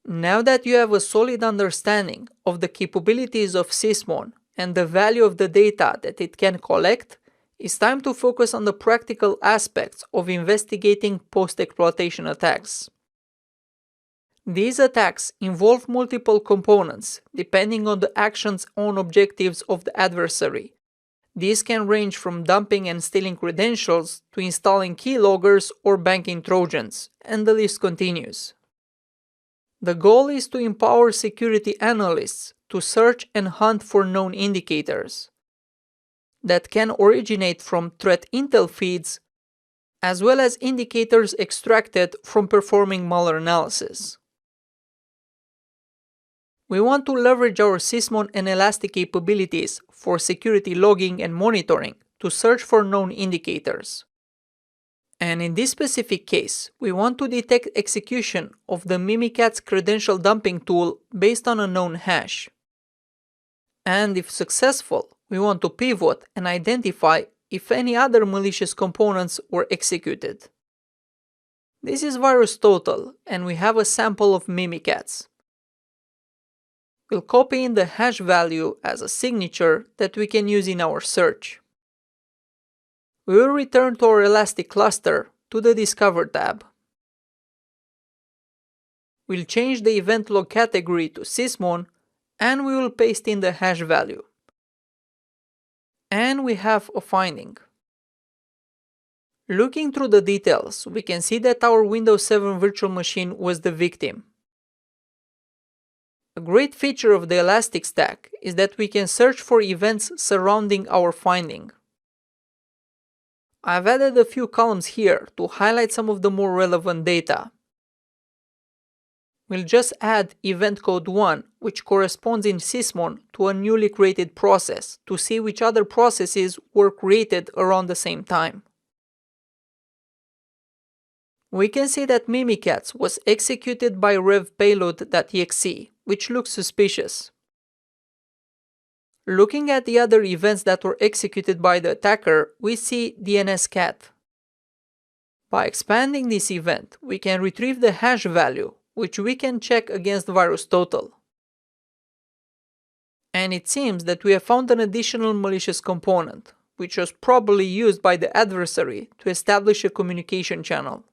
Now that you have a solid understanding of the capabilities of Sysmon and the value of the data that it can collect, it's time to focus on the practical aspects of investigating post-exploitation attacks. These attacks involve multiple components depending on the action's own objectives of the adversary. These can range from dumping and stealing credentials to installing keyloggers or banking trojans, and the list continues. The goal is to empower security analysts to search and hunt for known indicators that can originate from threat intel feeds, as well as indicators extracted from performing malware analysis. We want to leverage our Sysmon and Elastic capabilities for security logging and monitoring to search for known indicators. And in this specific case, we want to detect execution of the Mimikatz credential dumping tool based on a known hash. And if successful, we want to pivot and identify if any other malicious components were executed. This is VirusTotal, and we have a sample of Mimikatz. We'll copy in the hash value as a signature that we can use in our search. We will return to our Elastic cluster to the Discover tab. We'll change the event log category to Sysmon, and we will paste in the hash value. And we have a finding. Looking through the details, we can see that our Windows 7 virtual machine was the victim. A great feature of the Elastic Stack is that we can search for events surrounding our finding. I've added a few columns here to highlight some of the more relevant data. We'll just add event code 1, which corresponds in Sysmon to a newly created process, to see which other processes were created around the same time. We can see that Mimikatz was executed by revpayload.exe, which looks suspicious. Looking at the other events that were executed by the attacker, we see DNSCat. By expanding this event, we can retrieve the hash value, which we can check against VirusTotal. And it seems that we have found an additional malicious component, which was probably used by the adversary to establish a communication channel.